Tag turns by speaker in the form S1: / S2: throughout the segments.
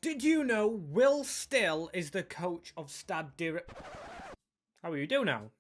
S1: Did you know Will Still is the coach of Stade de... How are you doing now?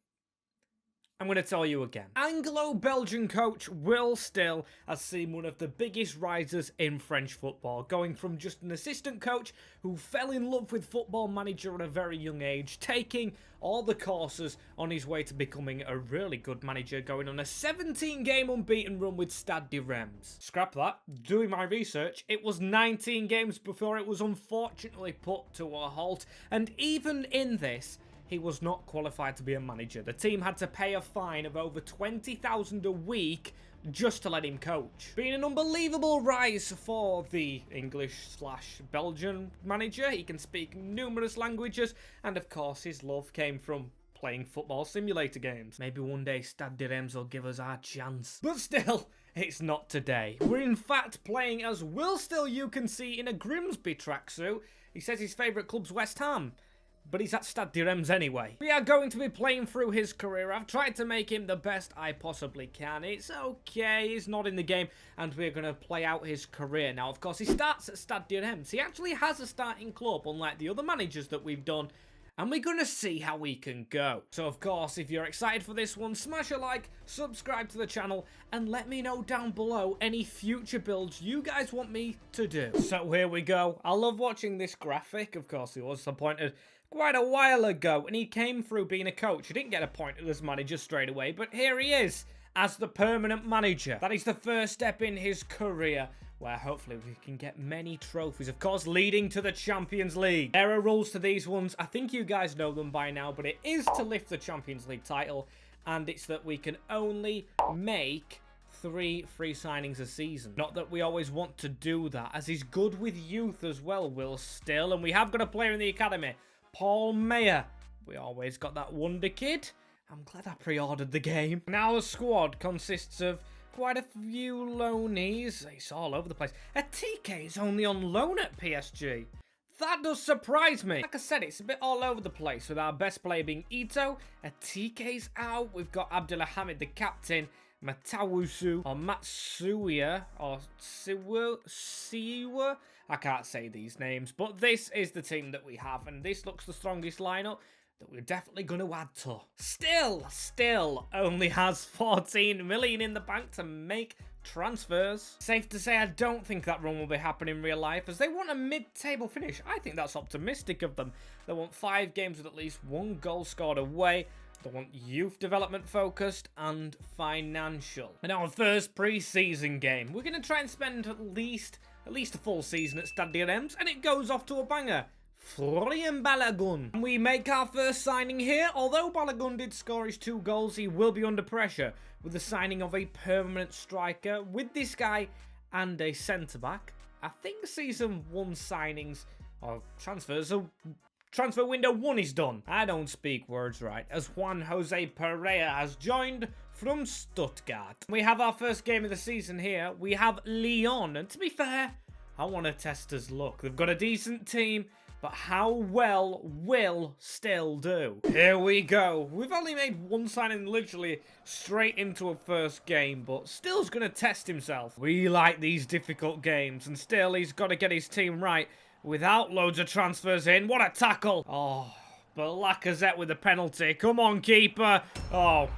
S1: I'm going to tell you again. Anglo-Belgian coach Will Still has seen one of the biggest rises in French football, going from just an assistant coach who fell in love with Football Manager at a very young age, taking all the courses on his way to becoming a really good manager, going on a 17-game unbeaten run with Stade de Reims. Scrap that. Doing my research, it was 19 games before it was unfortunately put to a halt, and even in this, he was not qualified to be a manager. The team had to pay a fine of over $20,000 a week just to let him coach. Being an unbelievable rise for the English/Belgian manager, he can speak numerous languages, and of course his love came from playing football simulator games. Maybe one day Stade de Reims will give us our chance. But still, it's not today. We're in fact playing as Will Still, you can see, in a Grimsby tracksuit. He says his favourite club's West Ham, but he's at Stade de Reims anyway. We are going to be playing through his career. I've tried to make him the best I possibly can. It's okay, he's not in the game, and we're going to play out his career. Now, of course, he starts at Stade de Reims. He actually has a starting club, unlike the other managers that we've done, and we're going to see how we can go. So, of course, if you're excited for this one, smash a like, subscribe to the channel, and let me know down below any future builds you guys want me to do. So, here we go. I love watching this graphic. Of course, he was appointed quite a while ago, and he came through being a coach. He didn't get appointed as manager straight away, but here he is as the permanent manager. That is the first step in his career, where hopefully we can get many trophies, of course, leading to the Champions League. There are rules to these ones. I think you guys know them by now, but it is to lift the Champions League title, and it's that we can only make 3 free signings a season. Not that we always want to do that, as he's good with youth as well, Will Still, and we have got a player in the academy, Paul Mayer. We always got that wonder kid. I'm glad I pre-ordered the game. Now the squad consists of quite a few loanees. It's all over the place. TK is only on loan at PSG. That does surprise me. Like I said, it's a bit all over the place, with our best player being Ito. TK's out. We've got Abdelhamid, the captain, Matawusu, or Matsuya, or Siwa. I can't say these names, but this is the team that we have, and this looks the strongest lineup that we're definitely going to add to. Still only has 14 million in the bank to make transfers. Safe to say, I don't think that run will be happening in real life, as they want a mid-table finish. I think that's optimistic of them. They want 5 games with at least 1 goal scored away. They want youth development focused and financial. In our first pre-season game, we're going to try and spend at least a full season at Stade de Reims, and it goes off to a banger. Florian Balogun. And we make our first signing here. Although Balogun did score his 2 goals, he will be under pressure with the signing of a permanent striker. With this guy and a centre-back, I think season 1 signings or transfers are... Transfer window 1 is done. I don't speak words right, as Juan Jose Pereira has joined from Stuttgart. We have our first game of the season here. We have Lyon, and to be fair, I want to test his luck. They've got a decent team, but how well will Still do? Here we go. We've only made 1 signing literally straight into a first game, but Still's going to test himself. We like these difficult games, and Still, he's got to get his team right without loads of transfers in. What a tackle. Oh, but Lacazette with a penalty. Come on, keeper. Oh,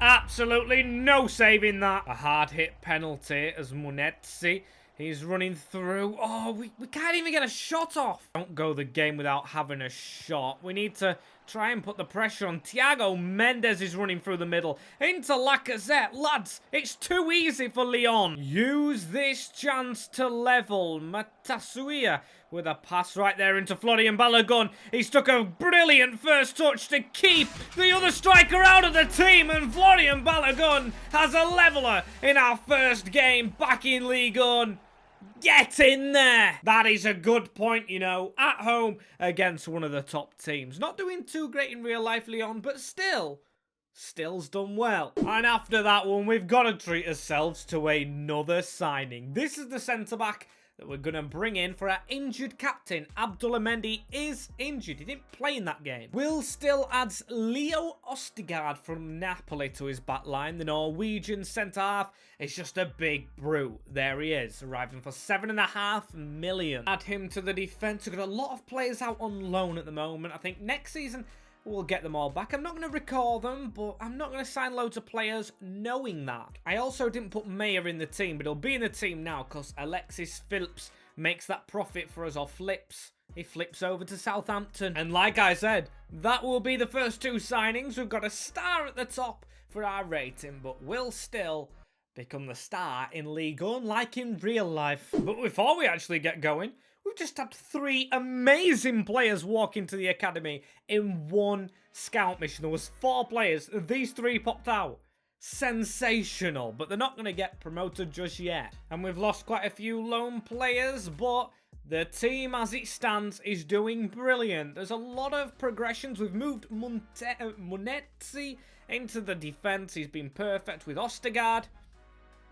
S1: absolutely no saving that. A hard-hit penalty as Munetsi. He's running through. Oh, we can't even get a shot off. Don't go the game without having a shot. We need to try and put the pressure on. Thiago Mendes is running through the middle. Into Lacazette. Lads, it's too easy for Lyon. Use this chance to level. Matasuia with a pass right there into Florian Balogun. He's took a brilliant first touch to keep the other striker out of the team, and Florian Balogun has a leveller in our first game back in Ligue 1. Get in there! That is a good point, you know. At home against one of the top teams. Not doing too great in real life, Lyon, but Still's done well. And after that one, we've got to treat ourselves to another signing. This is the centre-back that we're going to bring in for our injured captain. Abdullah Mendy is injured. He didn't play in that game. Will still adds Leo Østigard from Napoli to his back line. The Norwegian centre-half is just a big brute. There he is, arriving for 7.5 million. Add him to the defence. We've got a lot of players out on loan at the moment. I think next season we'll get them all back. I'm not going to recall them, but I'm not going to sign loads of players knowing that. I also didn't put Mayer in the team, but he'll be in the team now because Alexis Phillips makes that profit for us, or flips. He flips over to Southampton. And like I said, that will be the first two signings. We've got a star at the top for our rating, but will still become the star in League One, like in real life. But before we actually get going, we've just had 3 amazing players walk into the academy in one scout mission. There was 4 players. These 3 popped out. Sensational. But they're not going to get promoted just yet. And we've lost quite a few loan players, but the team as it stands is doing brilliant. There's a lot of progressions. We've moved Monetzi into the defence. He's been perfect with Østigard.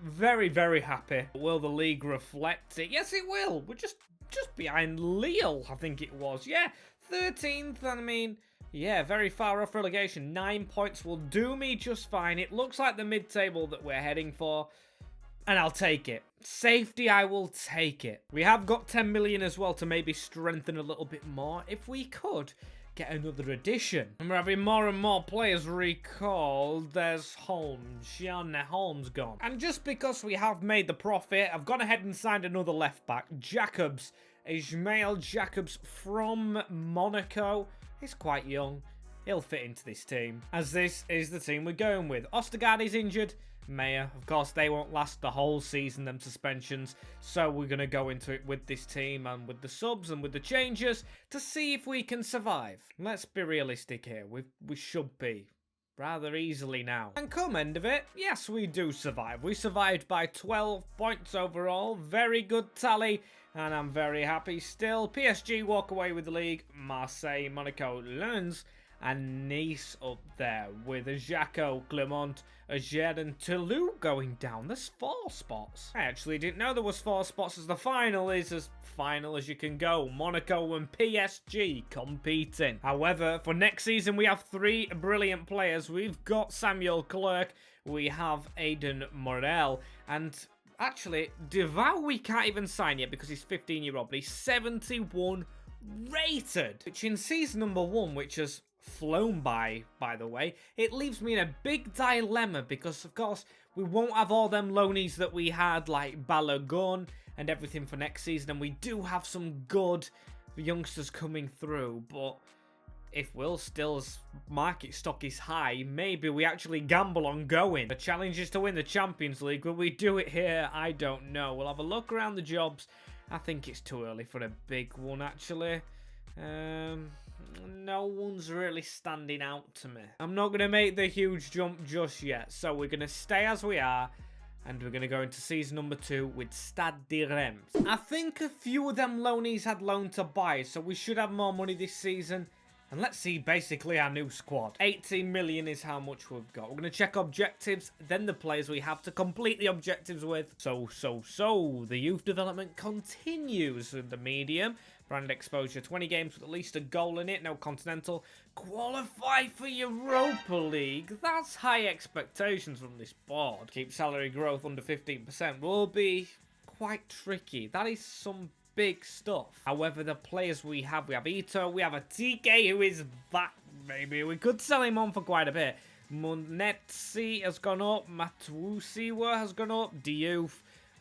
S1: Very, very happy. Will the league reflect it? Yes, it will. We're just behind Lille, I think it was. Yeah, 13th, I mean, yeah, very far off relegation. 9 points will do me just fine. It looks like the mid-table that we're heading for, and I'll take it. Safety, I will take it. We have got 10 million as well to maybe strengthen a little bit more if we could get another addition. And we're having more and more players recalled. There's Holmes. Jan Holmes gone. And just because we have made the profit, I've gone ahead and signed another left back. Jacobs. Ismail Jacobs from Monaco. He's quite young. He'll fit into this team, as this is the team we're going with. Østigard is injured. Mayer, of course, they won't last the whole season, them suspensions, so we're going to go into it with this team and with the subs and with the changes to see if we can survive. Let's be realistic here, we should be rather easily now. And come end of it, yes, we do survive. We survived by 12 points overall, very good tally, and I'm very happy still. PSG walk away with the league, Marseille, Monaco, Lens, and Nice up there with Jaco, Clermont, Aged and Toulouse going down. There's 4 spots. I actually didn't know there was 4 spots, as the final is as final as you can go. Monaco and PSG competing. However, for next season we have 3 brilliant players. We've got Samuel Clerc, we have Aidan Morel, and actually Deval we can't even sign yet because he's 15-year-old, but he's 71 rated, which in season number 1, which has flown by the way, it leaves me in a big dilemma because, of course, we won't have all them loanies that we had, like Balogun and everything for next season, and we do have some good youngsters coming through, but if Will Still's market stock is high, maybe we actually gamble on going. The challenge is to win the Champions League. Will we do it here? I don't know. We'll have a look around the jobs. I think it's too early for a big one, actually. No one's really standing out to me. I'm not going to make the huge jump just yet, so we're going to stay as we are, and we're going to go into season number 2 with Stade de Reims. I think a few of them loanies had loan to buy, so we should have more money this season. And let's see basically our new squad. 18 million is how much we've got. We're going to check objectives, then the players we have to complete the objectives with. So, the youth development continues with the medium. Brand exposure, 20 games with at least a goal in it. No continental. Qualify for Europa League. That's high expectations from this board. Keep salary growth under 15% will be quite tricky. That is some big stuff. However, the players we have Ito, we have a TK who is back, maybe. We could sell him on for quite a bit. Monetzi has gone up. Matusiwa has gone up. Diouf.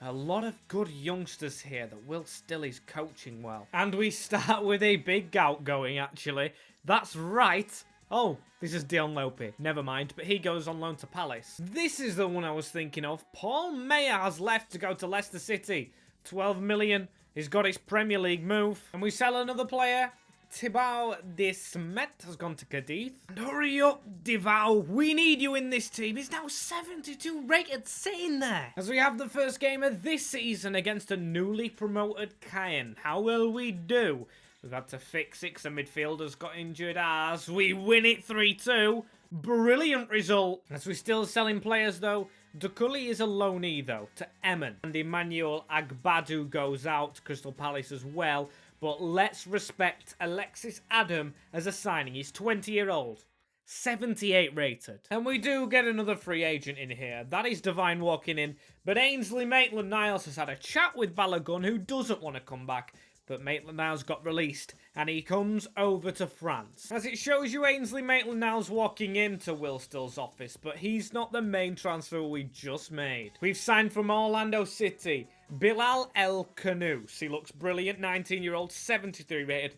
S1: A lot of good youngsters here that Will Still is coaching well. And we start with a big outgoing, actually. That's right. Oh, this is Dion Lope. Never mind, but he goes on loan to Palace. This is the one I was thinking of. Paul Mayer has left to go to Leicester City. 12 million. He's got his Premier League move. And we sell another player. Thibaut Desmet has gone to Cadiz. And hurry up, Deval. We need you in this team. He's now 72 rated, sitting there. As we have the first game of this season against a newly promoted Caen. How will we do? We've had to fix it because the midfielders got injured as we win it 3-2. Brilliant result. As we're still selling players, though, Duculli is a loanee, though, to Emmen. And Emmanuel Agbadu goes out to Crystal Palace as well. But let's respect Alexis Adam as a signing. He's 20-year-old. 78 rated. And we do get another free agent in here. That is Divine walking in. But Ainsley Maitland-Niles has had a chat with Balogun, who doesn't want to come back. But Maitland-Niles got released, and he comes over to France. As it shows you Ainsley Maitland-Niles walking into Will Still's office, but he's not the main transfer we just made. We've signed from Orlando City, Bilal El Khanous. He looks brilliant, 19-year-old, 73 rated.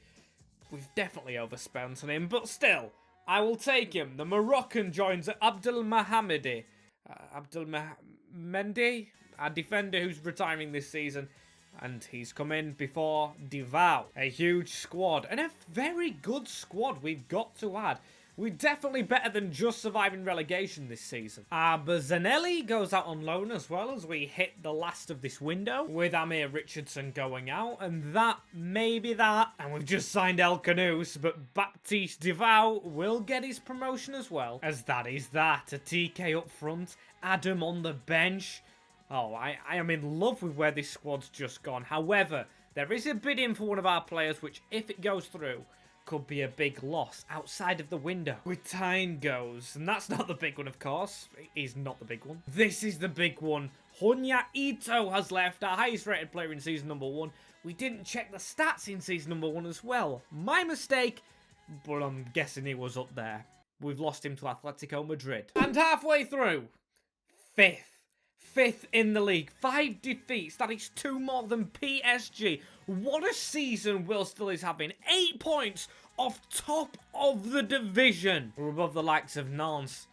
S1: We've definitely overspent on him, but still, I will take him. The Moroccan joins Abdel Mohamedi. Mendy, a defender who's retiring this season. And he's come in before Deval. A huge squad. And a very good squad we've got to add. We're definitely better than just surviving relegation this season. Zanelli goes out on loan as well as we hit the last of this window. With Amir Richardson going out. And that, maybe that. And we've just signed El Khanous. But Baptiste Deval will get his promotion as well. As that is that. A TK up front. Adam on the bench. Oh, I am in love with where this squad's just gone. However, there is a bid in for one of our players, which, if it goes through, could be a big loss outside of the window. With Tyne goes, and that's not the big one, of course. It is not the big one. This is the big one. Honya Ito has left, our highest rated player in season number 1. We didn't check the stats in season number 1 as well. My mistake, but I'm guessing he was up there. We've lost him to Atletico Madrid. And halfway through, 5th in the league. 5 defeats. That is 2 more than PSG. What a season Will Still is having. 8 points off top of the division. We're above the likes of Nantes,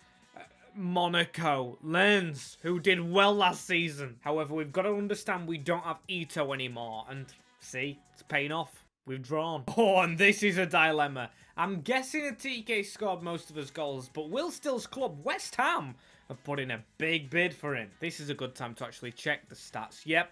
S1: Monaco, Lens, who did well last season. However, we've got to understand we don't have Ito anymore. And see, it's paying off. We've drawn. Oh, and this is a dilemma. I'm guessing a TK scored most of his goals, but Will Still's club, West Ham, have put in a big bid for him. This is a good time to actually check the stats. Yep,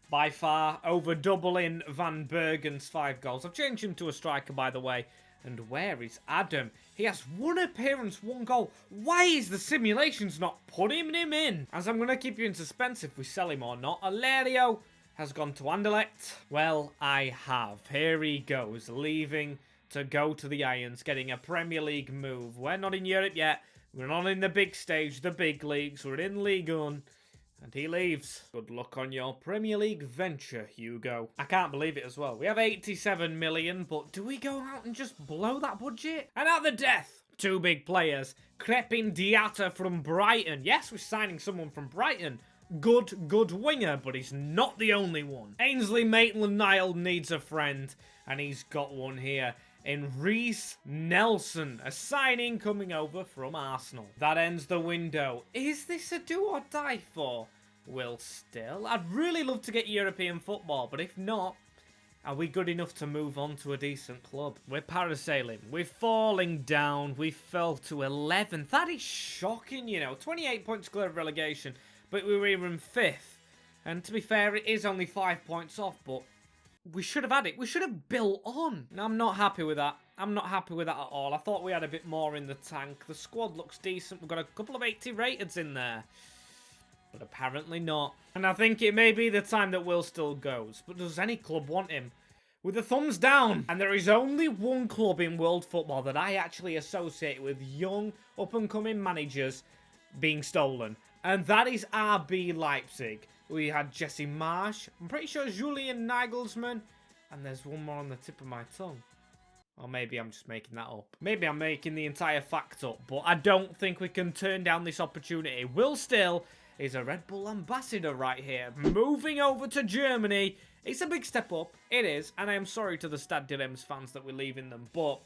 S1: by far over doubling Van Bergen's 5 goals. I've changed him to a striker, by the way. And where is Adam? He has 1 appearance, 1 goal. Why is the simulations not putting him in? As I'm going to keep you in suspense if we sell him or not. Alerio has gone to Anderlecht. Well, I have. Here he goes, leaving to go to the Irons, getting a Premier League move. We're not in Europe yet. We're not in the big stage, the big leagues. We're in Ligue 1. And he leaves. Good luck on your Premier League venture, Hugo. I can't believe it as well. We have 87 million, but do we go out and just blow that budget? And at the death, 2 big players. Crepin Diatta from Brighton. Yes, we're signing someone from Brighton. Good winger, but he's not the only one. Ainsley Maitland-Niles needs a friend, and he's got one here. In Reece Nelson, a signing coming over from Arsenal. That ends the window. Is this a do or die for Will Still? I'd really love to get European football, but if not, are we good enough to move on to a decent club? We're parasailing. We're falling down. We fell to 11th. That is shocking, you know. 28 points clear of relegation, but we were in 5th. And to be fair, it is only 5 points off, but we should have had it. We should have built on. And I'm not happy with that. I'm not happy with that at all. I thought we had a bit more in the tank. The squad looks decent. We've got a couple of 80 rateds in there. But apparently not. And I think it may be the time that Will Still goes. But does any club want him? With the thumbs down. And there is only one club in world football that I actually associate with young, up-and-coming managers being stolen. And that is RB Leipzig. We had Jesse Marsch. I'm pretty sure Julian Nagelsmann. And there's one more on the tip of my tongue. Or maybe I'm just making that up. Maybe I'm making the entire fact up. But I don't think we can turn down this opportunity. Will Still is a Red Bull ambassador right here. Moving over to Germany. It's a big step up. It is. And I am sorry to the Stade de Reims fans that we're leaving them. But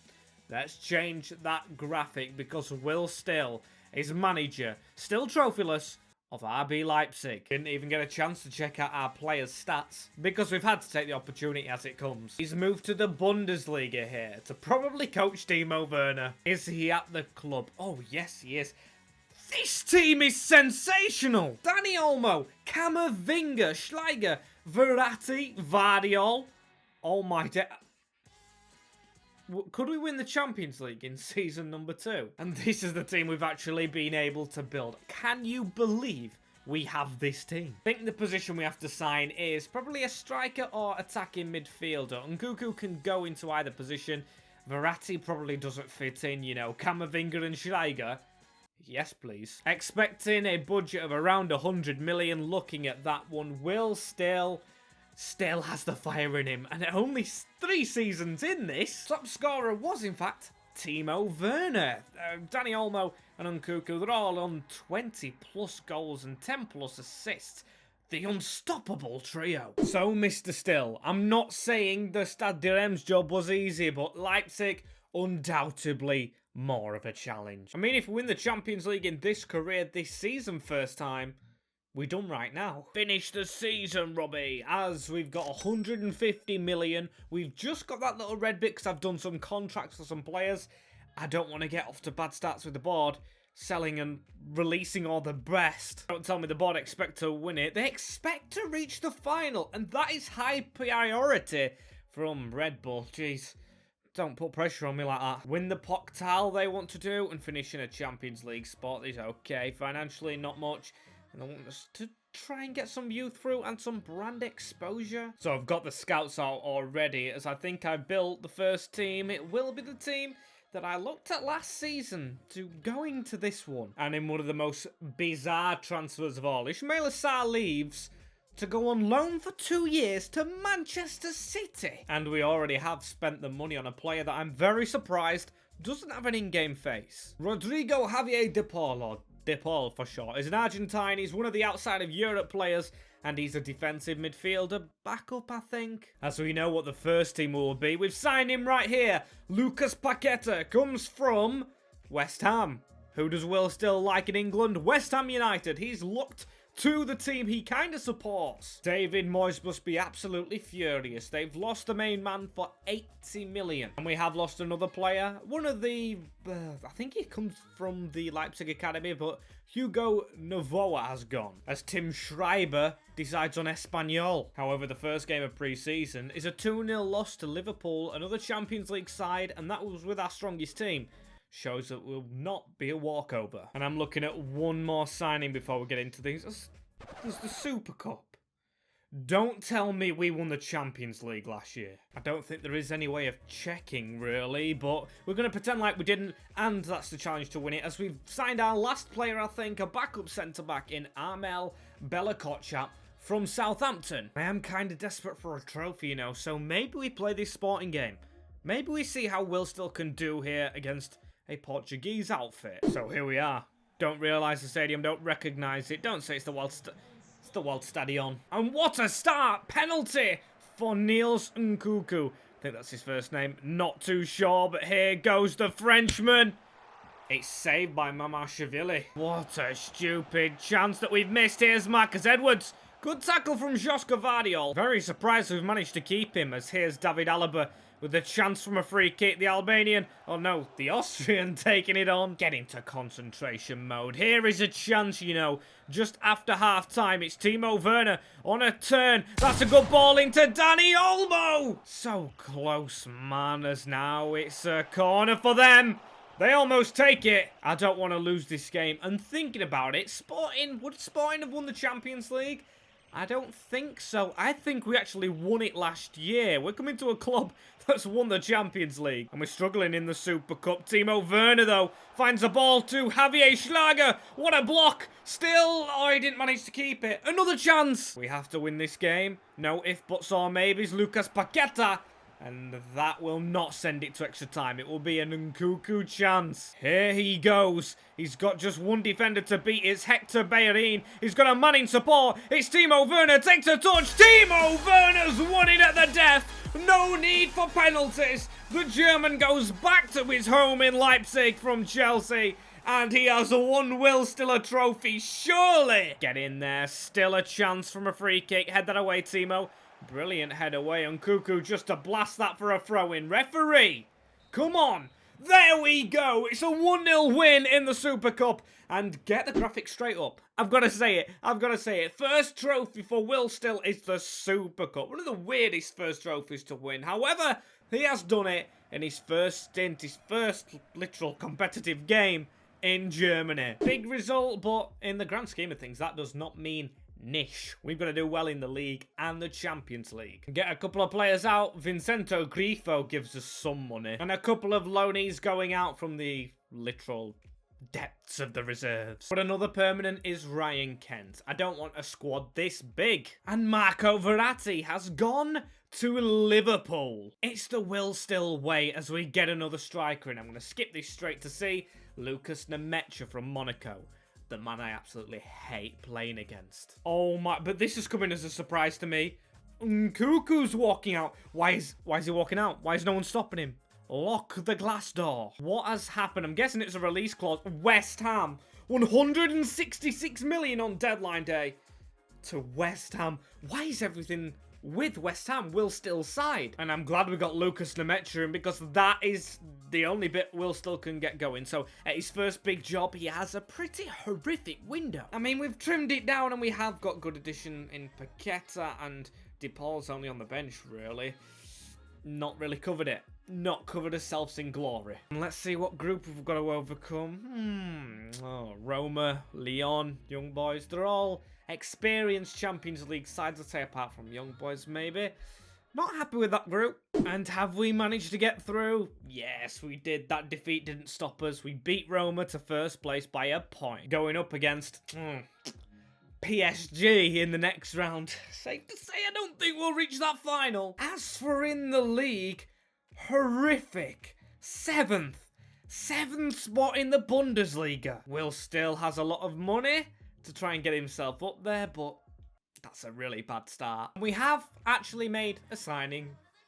S1: let's change that graphic because Will Still is manager. Still trophyless of RB Leipzig. Didn't even get a chance to check out our players' stats because we've had to take the opportunity as it comes. He's moved to the Bundesliga here to probably coach Timo Werner. Is he at the club? Oh, yes, he is. This team is sensational! Dani Olmo, Camavinga, Schleicher, Verratti, Vardiol. Oh my god. Could we win the Champions League in season number 2? And this is the team we've actually been able to build. Can you believe we have this team. I think the position we have to sign is probably a striker or attacking midfielder. Nkunku can go into either position. Verratti probably doesn't fit in, you know. Camavinga and Schreiber. Yes, please. Expecting a budget of around 100 million. Looking at that one, Will still has the fire in him. And only 3 seasons in this. Top scorer was, in fact, Timo Werner. Dani Olmo and Nkunku, they're all on 20 plus goals and 10 plus assists. The unstoppable trio. So, Mr. Still, I'm not saying the Stade de Reims job was easy, but Leipzig, undoubtedly more of a challenge. I mean, if we win the Champions League in this career this season first time, we're done right now. Finish the season, Robbie, as we've got 150 million. We've just got that little red bit because I've done some contracts for some players. I don't want to get off to bad starts with the board, selling and releasing all the best. Don't tell me the board expect to win it. They expect to reach the final, and that is high priority from Red Bull. Jeez, don't put pressure on me like that. Win the Pokal they want to do and finish in a Champions League spot is okay. Financially, not much. And I want us to try and get some youth through and some brand exposure. So I've got the scouts out already, as I think I built the first team. It will be the team that I looked at last season to go into this one. And in one of the most bizarre transfers of all, Ismail Assar leaves to go on loan for 2 years to Manchester City. And we already have spent the money on a player that I'm very surprised doesn't have an in-game face. Rodrigo Javier De Paul, or De Paul for short, is an Argentine. He's one of the outside of Europe players, and he's a defensive midfielder. Backup, I think. As we know what the first team will be, we've signed him right here. Lucas Paqueta comes from West Ham. Who does Will still like in England? West Ham United. He's looked to the team he kind of supports. David Moyes must be absolutely furious. They've lost the main man for 80 million. And we have lost another player. One of the, I think he comes from the Leipzig Academy, but Hugo Novoa has gone, as Tim Schreiber decides on Espanyol. However, the first game of pre-season is a 2-0 loss to Liverpool, another Champions League side, and that was with our strongest team. Shows that will not be a walkover. And I'm looking at one more signing before we get into things. There's the Super Cup. Don't tell me we won the Champions League last year. I don't think there is any way of checking, really, but we're going to pretend like we didn't, and that's the challenge to win it, as we've signed our last player, I think, a backup centre-back in Armel Bella-Kotchap from Southampton. I am kind of desperate for a trophy, you know, so maybe we play this sporting game. Maybe we see how Will still can do here against a Portuguese outfit. So here we are. Don't realise the stadium, don't recognise it. Don't say it's the Wild Stadion. And what a start! Penalty for Niels Nkunku. I think that's his first name. Not too sure, but here goes the Frenchman. It's saved by Mamashvili. What a stupid chance that we've missed. Here's Marcus Edwards. Good tackle from Josko Vardiol. Very surprised we've managed to keep him, as here's David Alaba with a chance from a free kick. The Albanian, oh no, the Austrian taking it on. Get into concentration mode. Here is a chance, you know, just after half-time. It's Timo Werner on a turn. That's a good ball into Dani Olmo. So close, man, as now it's a corner for them. They almost take it. I don't want to lose this game. And thinking about it, would Sporting have won the Champions League? I don't think so. I think we actually won it last year. We're coming to a club that's won the Champions League. And we're struggling in the Super Cup. Timo Werner, though, finds the ball to Javier Schlager. What a block. Still, oh, he didn't manage to keep it. Another chance. We have to win this game. No if, buts, or maybes. Lucas Paqueta. And that will not send it to extra time. It will be an Nkunku chance. Here he goes. He's got just one defender to beat. It's Hector Bellerin. He's got a man in support. It's Timo Werner. Takes a touch. Timo Werner's won it at the death. No need for penalties. The German goes back to his home in Leipzig from Chelsea. And he has won Will still a trophy. Surely. Get in there. Still a chance from a free kick. Head that away, Timo. Brilliant head away on Nkunku just to blast that for a throw-in. Referee, come on. There we go. It's a 1-0 win in the Super Cup. And get the graphics straight up. I've got to say it. First trophy for Will still is the Super Cup. One of the weirdest first trophies to win. However, he has done it in his first stint, his first literal competitive game in Germany. Big result, but in the grand scheme of things, that does not mean niche. We've got to do well in the league and the Champions League. Get a couple of players out. Vincento Grifo gives us some money. And a couple of loanees going out from the literal depths of the reserves. But another permanent is Ryan Kent. I don't want a squad this big. And Marco Verratti has gone to Liverpool. It's the Will Still way as we get another striker in. I'm going to skip this straight to see Lucas Nemecha from Monaco. The man I absolutely hate playing against. Oh my, but this is coming as a surprise to me. Nkuku's walking out. Why is he walking out? Why is no one stopping him? Lock the glass door. What has happened? I'm guessing it's a release clause. West Ham. 166 million on deadline day to West Ham. Why is everything with West Ham Will Still side? And I'm glad we got Lucas Nemecha in, because that is the only bit Will Still can get going. So at his first big job, he has a pretty horrific window. I mean, we've trimmed it down and we have got good addition in Paqueta, and DePaul's only on the bench, really. Not really covered it. Not covered ourselves in glory. And let's see what group we've got to overcome. Oh, Roma, Lyon, Young Boys. They're all experienced Champions League sides, I'd say, apart from Young Boys, maybe. Not happy with that group. And have we managed to get through? Yes, we did. That defeat didn't stop us. We beat Roma to first place by a point. Going up against PSG in the next round. Safe to say, I don't think we'll reach that final. As for in the league, horrific. Seventh spot in the Bundesliga. Will Still has a lot of money to try and get himself up there, but that's a really bad start. We have actually made a signing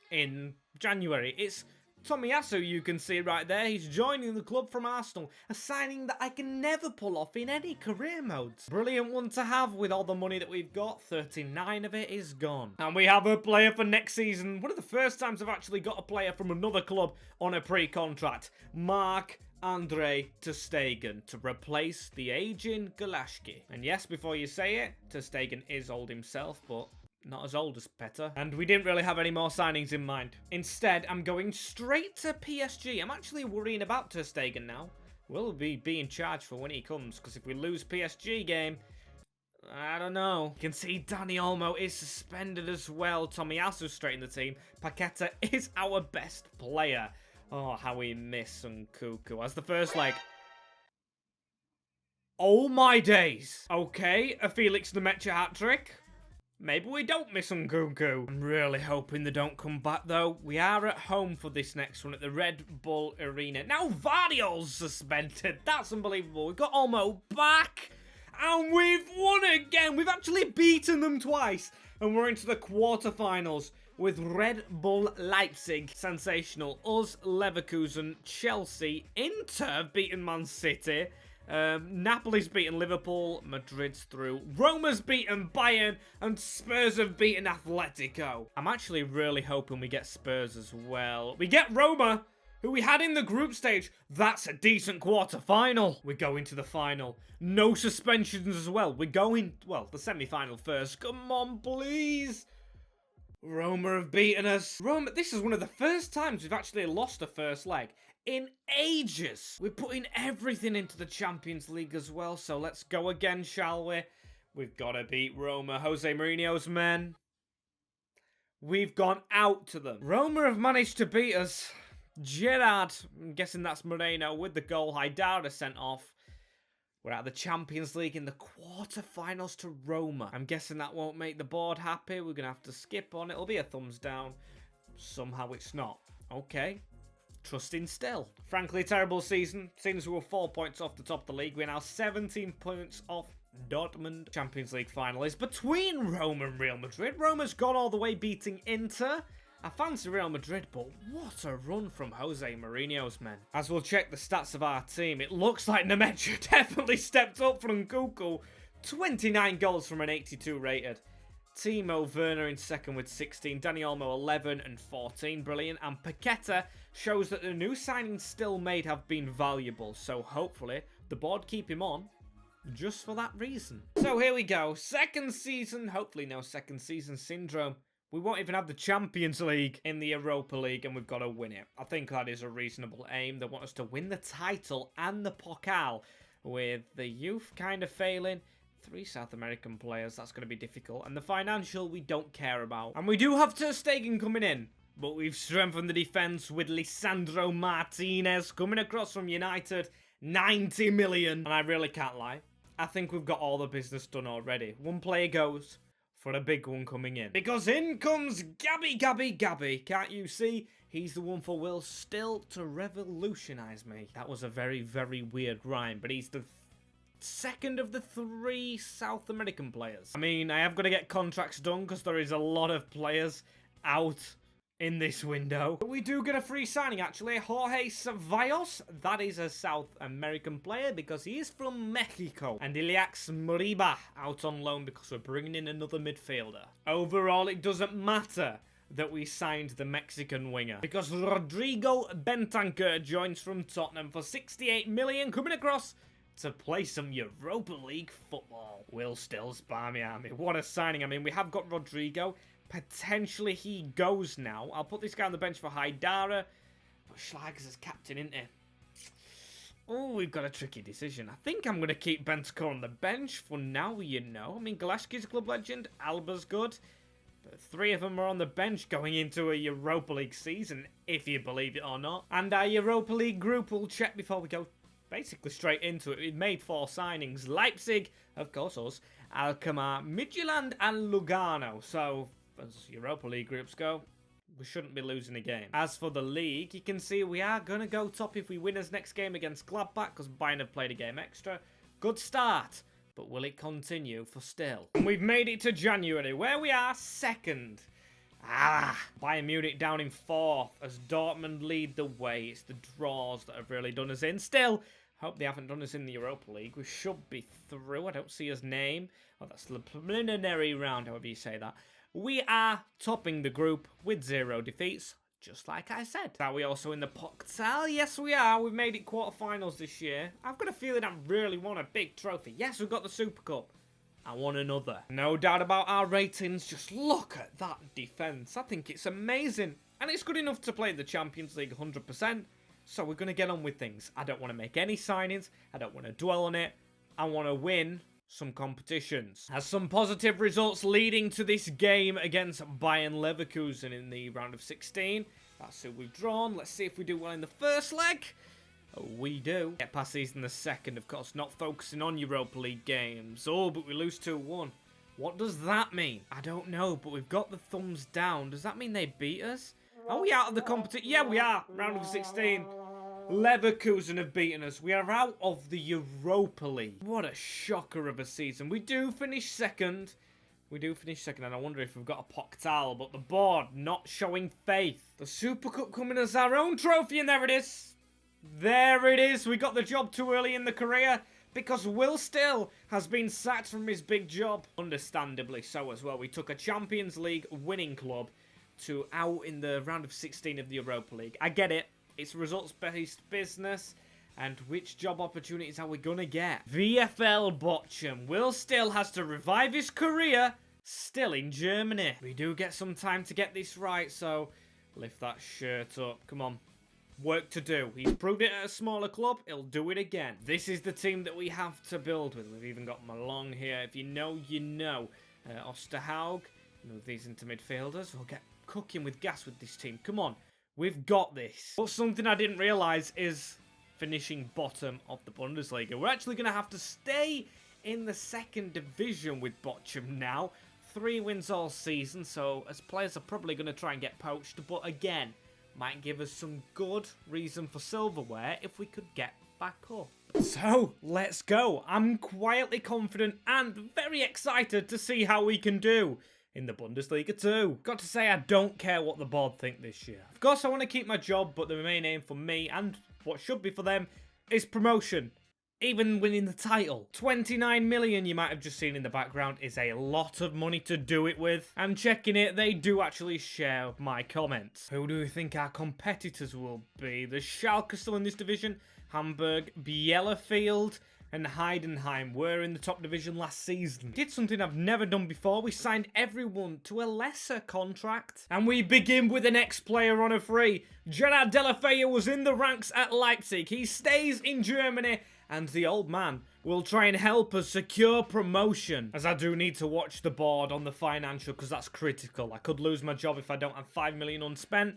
S1: in January. It's Tomiyasu, you can see right there. He's joining the club from Arsenal. A signing that I can never pull off in any career modes. Brilliant one to have with all the money that we've got. 39 of it is gone. And we have a player for next season. One of the first times I've actually got a player from another club on a pre-contract. Marc-Andre ter Stegen to replace the aging Galashki. And yes, before you say it, ter Stegen is old himself, but not as old as Petter. And we didn't really have any more signings in mind. Instead, I'm going straight to PSG. I'm actually worrying about ter Stegen now. Will we be in charge for when he comes? Because if we lose PSG game, I don't know. You can see Dani Olmo is suspended as well. Tomiyasu straight in the team. Paqueta is our best player. Oh, how we miss Nkuku as the first leg. Oh my days. Okay, a Felix Nemecha hat-trick. Maybe we don't miss Nkuku. I'm really hoping they don't come back, though. We are at home for this next one at the Red Bull Arena. Now Vardyol's suspended. That's unbelievable. We've got Olmo back. And we've won again. We've actually beaten them twice. And we're into the quarterfinals with Red Bull Leipzig. Sensational. Us, Leverkusen, Chelsea, Inter have beaten Man City. Napoli's beaten Liverpool, Madrid's through, Roma's beaten Bayern, and Spurs have beaten Atletico. I'm actually really hoping we get Spurs as well. We get Roma, who we had in the group stage. That's a decent quarter-final. We're going to the final. No suspensions as well. We're going, well, the semi-final first. Come on, please. Roma have beaten us. Roma, this is one of the first times we've actually lost a first leg in ages. We're putting everything into the Champions League as well, so let's go again, shall we? We've got to beat Roma. Jose Mourinho's men. We've gone out to them. Roma have managed to beat us. Gerrard, I'm guessing that's Moreno with the goal. Haidara sent off. We're at the Champions League in the quarterfinals to Roma. I'm guessing that won't make the board happy. We're going to have to skip on. It'll be a thumbs down. Somehow it's not. Okay. Trusting still. Frankly, terrible season. Since we were 4 points off the top of the league, we're now 17 points off Dortmund. Champions League final is between Roma and Real Madrid. Roma's gone all the way, beating Inter. I fancy Real Madrid, but what a run from Jose Mourinho's men. As we'll check the stats of our team, it looks like Nemecha definitely stepped up from Nkuku. 29 goals from an 82 rated. Timo Werner in second with 16. Dani Olmo 11 and 14. Brilliant. And Paqueta shows that the new signings still made have been valuable. So hopefully the board keep him on just for that reason. So here we go. Second season. Hopefully no second season syndrome We won't even have the Champions League in the Europa League, and we've got to win it. I think that is a reasonable aim. They want us to win the title and the Pokal, with the youth kind of failing. 3 South American players, that's going to be difficult. And the financial, we don't care about. And we do have Ter Stegen coming in, but we've strengthened the defence with Lisandro Martinez coming across from United. 90 million. And I really can't lie, I think we've got all the business done already. One player goes for a big one coming in. Because in comes Gabby. Can't you see? He's the one for Will Still to revolutionise me. That was a very, very weird rhyme, but he's the second of the 3 South American players. I mean, I have got to get contracts done because there is a lot of players out in this window. But we do get a free signing, actually. Jorge Ceballos. That is a South American player because he is from Mexico. And Iliax Moriba out on loan because we're bringing in another midfielder. Overall, it doesn't matter that we signed the Mexican winger because Rodrigo Bentancur joins from Tottenham for 68 million coming across to play some Europa League football. Will Still's Barmy Army. What a signing. I mean, we have got Rodrigo. Potentially he goes now. I'll put this guy on the bench for Haidara. But Schlager's as captain, isn't he? Oh, we've got a tricky decision. I think I'm going to keep Bentancur on the bench for now, you know. I mean, Gillespie's a club legend. Alba's good. But 3 of them are on the bench going into a Europa League season, if you believe it or not. And our Europa League group will check before we go basically straight into it. We've made 4 signings. Leipzig, of course us, Alkmaar, Midtjylland and Lugano. So, as Europa League groups go, we shouldn't be losing a game. As for the league, you can see we are going to go top if we win his next game against Gladbach, because Bayern have played a game extra. Good start, but will it continue for Still? And we've made it to January, where we are second. Bayern Munich down in 4th as Dortmund lead the way. It's the draws that have really done us in. Still, hope they haven't done us in the Europa League. We should be through. I don't see his name. Oh, that's the preliminary round, however you say that. We are topping the group with 0 defeats, just like I said. Are we also in the Pokal? Yes, we are. We've made it quarterfinals this year. I've got a feeling I really want a big trophy. Yes, we've got the Super Cup. I want another. No doubt about our ratings. Just look at that defence. I think it's amazing. And it's good enough to play the Champions League 100%. So we're going to get on with things. I don't want to make any signings. I don't want to dwell on it. I want to win some competitions. Has some positive results leading to this game against Bayern Leverkusen in the round of 16. That's who we've drawn. Let's see if we do well in the first leg. We do. Get past these in the second, of course, not focusing on Europa League games. Oh, but we lose 2-1. What does that mean? I don't know, but we've got the thumbs down. Does that mean they beat us? Are we out of the competition? Yeah, we are. Round of 16. Leverkusen have beaten us. We are out of the Europa League. What a shocker of a season. We do finish second. And I wonder if we've got a Pokal, but the board not showing faith. The Super Cup coming as our own trophy, and there it is. There it is. We got the job too early in the career because Will Still has been sacked from his big job. Understandably so as well. We took a Champions League winning club to out in the round of 16 of the Europa League. I get it. It's results-based business. And which job opportunities are we going to get? VfL Bochum. Will Still has to revive his career still in Germany. We do get some time to get this right, so lift that shirt up. Come on. Work to do. He's proved it at a smaller club. He'll do it again. This is the team that we have to build with. We've even got Malong here. If you know, you know. Osterhaug. Move these into midfielders. We'll get cooking with gas with this team. Come on. We've got this. But something I didn't realise is finishing bottom of the Bundesliga. We're actually going to have to stay in the second division with Bochum now. 3 wins all season, so as players are probably going to try and get poached. But again, might give us some good reason for silverware if we could get back up. So, let's go. I'm quietly confident and very excited to see how we can do in the Bundesliga too. Got to say, I don't care what the board think this year. Of course, I want to keep my job, but the main aim for me, and what should be for them, is promotion. Even winning the title. 29 million you might have just seen in the background is a lot of money to do it with. And checking it, they do actually share my comments. Who do we think our competitors will be? The Schalke still in this division. Hamburg, Bielefeld, and Heidenheim were in the top division last season. Did something I've never done before. We signed everyone to a lesser contract. And we begin with an ex-player on a free. Gerard Deulofeu was in the ranks at Leipzig. He stays in Germany, and the old man will try and help us secure promotion. As I do need to watch the board on the financial, because that's critical. I could lose my job if I don't have 5 million unspent.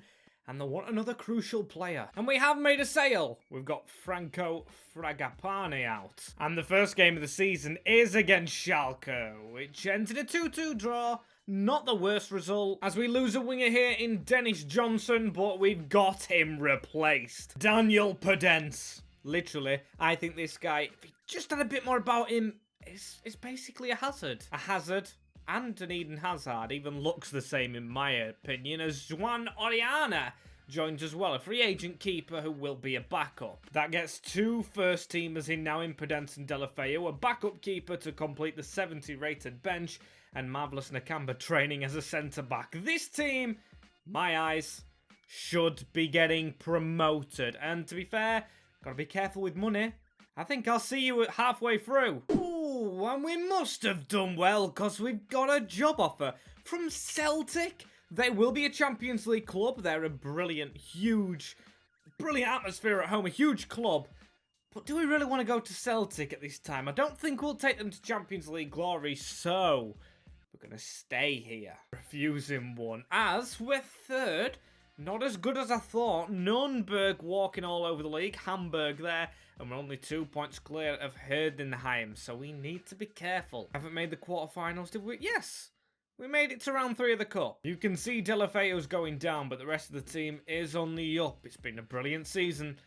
S1: And they want another crucial player. And we have made a sale. We've got Franco Fragapane out. And the first game of the season is against Schalke, which entered a 2-2 draw. Not the worst result, as we lose a winger here in Dennis Johnson, but we've got him replaced. Daniel Podence. Literally, I think this guy, if he just had a bit more about him, is basically a hazard. A hazard. And an Eden Hazard even looks the same in my opinion, as Juan Oriana joins as well, a free agent keeper who will be a backup. That gets 2 first teamers in now in Podence and Deulofeu, a backup keeper to complete the 70 rated bench, and Marvelous Nakamba training as a centre back. This team, my eyes, should be getting promoted. And to be fair, gotta be careful with money. I think I'll see you at halfway through. Ooh, and we must have done well, because we've got a job offer from Celtic. They will be a Champions League club. They're a brilliant atmosphere at home, a huge club. But do we really want to go to Celtic at this time? I don't think we'll take them to Champions League glory, so we're going to stay here. Refusing one, as we're third. Not as good as I thought. Nürnberg walking all over the league. Hamburg there. And we're only 2 points clear of Heidenheim. So we need to be careful. Haven't made the quarterfinals, did we? Yes. We made it to round 3 of the cup. You can see Deulofeu's going down, but the rest of the team is on the up. It's been a brilliant season.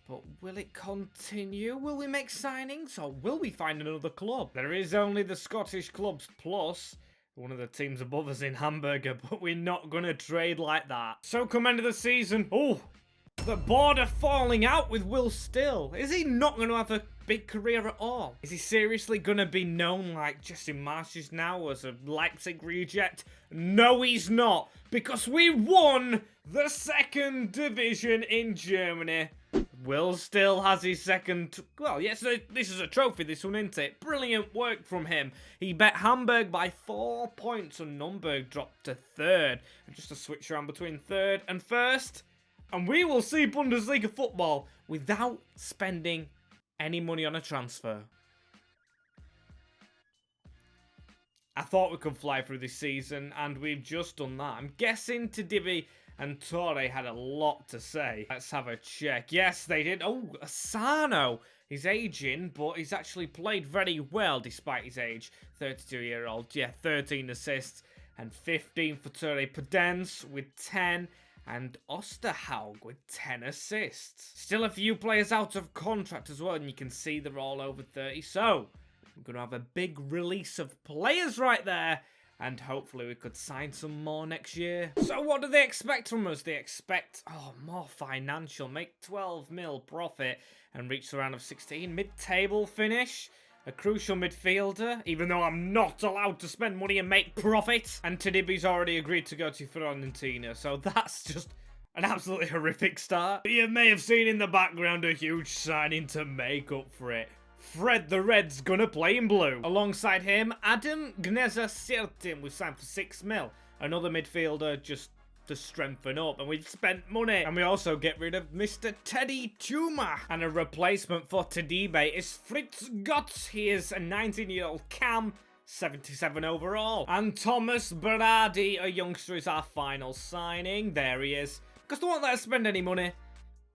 S1: But will it continue? Will we make signings? Or will we find another club? There is only the Scottish clubs plus one of the teams above us in Hamburger, but we're not going to trade like that. So come end of the season. Oh, the border falling out with Will Still. Is he not going to have a big career at all? Is he seriously going to be known like Jesse Marsh is now as a Leipzig reject? No, he's not, because we won the 2nd division in Germany. Will Still has his second... Well, yes, this is a trophy, this one, isn't it? Brilliant work from him. He bet Hamburg by 4 points, and Nürnberg dropped to 3rd. And just a switch around between 3rd and 1st. And we will see Bundesliga football without spending any money on a transfer. I thought we could fly through this season, and we've just done that. I'm guessing Tadibi and Torre had a lot to say. Let's have a check. Yes, they did. Oh, Asano. He's aging, but he's actually played very well despite his age. 32-year-old. Yeah, 13 assists and 15 for Torre. Podence with 10 and Osterhaug with 10 assists. Still a few players out of contract as well, and you can see they're all over 30. So, I'm going to have a big release of players right there. And hopefully we could sign some more next year. So what do they expect from us? They expect, more financial. Make 12 mil profit and reach the round of 16. Mid-table finish. A crucial midfielder, even though I'm not allowed to spend money and make profit. And Tadibi's already agreed to go to Fiorentina. So that's just an absolutely horrific start. You may have seen in the background a huge signing to make up for it. Fred the Red's gonna play in blue. Alongside him, Adam Gneza-Sirtin we've signed for 6 mil. Another midfielder just to strengthen up, and we've spent money. And we also get rid of Mr. Teddy Tuma. And a replacement for Tadibe is Fritz Gotts. He is a 19-year-old cam, 77 overall. And Thomas Berardi, a youngster, is our final signing. There he is. Because they won't let us spend any money.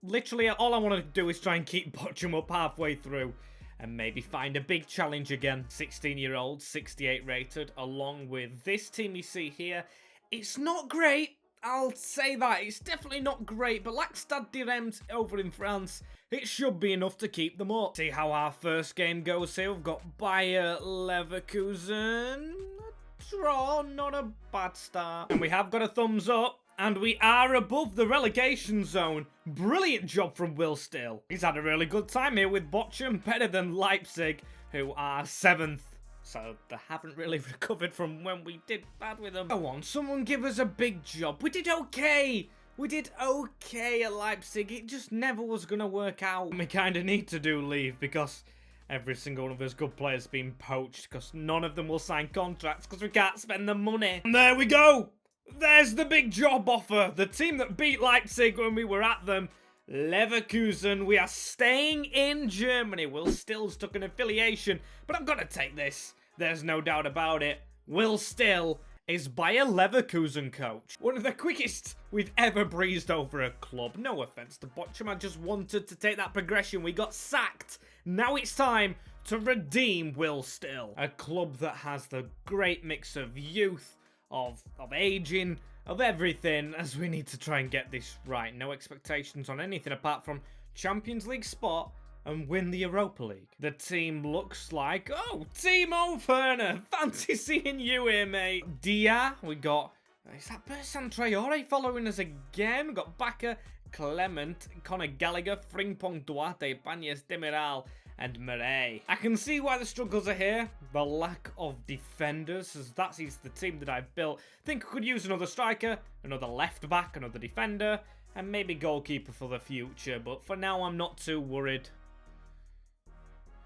S1: Literally, all I want to do is try and keep Bochum up halfway through. And maybe find a big challenge again. 16-year-old, 68 rated, along with this team you see here. It's not great, I'll say that. It's definitely not great, but like Stade de Reims over in France, it should be enough to keep them up. See how our first game goes here. We've got Bayer Leverkusen. A draw, not a bad start. And we have got a thumbs up. And we are above the relegation zone. Brilliant job from Will Still. He's had a really good time here with Bochum, better than Leipzig, who are 7th. So they haven't really recovered from when we did bad with them. Go on, someone give us a big job. We did okay. We did okay at Leipzig. It just never was going to work out. We kind of need to do leave because Every single one of those good players being poached because none of them will sign contracts because we can't spend the money. And there we go. There's the big job offer. The team that beat Leipzig when we were at them. Leverkusen. We are staying in Germany. Will Still's took an affiliation, but I'm going to take this. There's no doubt about it. Will Still is by a Leverkusen coach. One of the quickest we've ever breezed over a club. No offense to Bochum, I just wanted to take that progression. We got sacked. Now it's time to redeem Will Still. A club that has the great mix of youth, of aging, of everything, as we need to try and get this right. No expectations on anything apart from Champions League spot and win the Europa League. The team looks like, oh, Timo Werner, fancy seeing you here, mate. Dia, we got, is that Bersan Traore following us again? We got Baka, Clement, Conor Gallagher, Frimpong Duarte, Banyas Demiral, and Murray. I can see why the struggles are here. The lack of defenders, as that is the team that I've built. Think I could use another striker, another left back, another defender, and maybe goalkeeper for the future. But for now, I'm not too worried.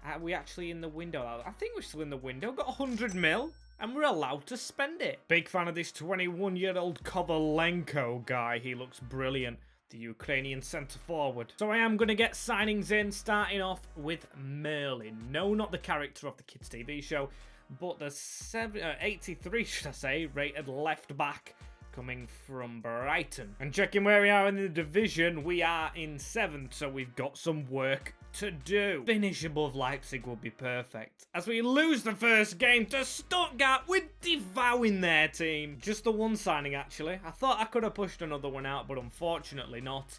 S1: Are we actually in the window? I think we're still in the window. Got 100 mil, and we're allowed to spend it. Big fan of this 21-year-old Kovalenko guy. He looks brilliant. The Ukrainian centre-forward. So I am going to get signings in, starting off with Merlin. No, not the character of the kids' TV show, but the 83, should I say, rated left back coming from Brighton. And checking where we are in the division, we are in 7th, so we've got some work to do. Finish above Leipzig would be perfect. As we lose the first game to Stuttgart, we're devouring their team. Just the one signing, actually. I thought I could have pushed another one out, but unfortunately not.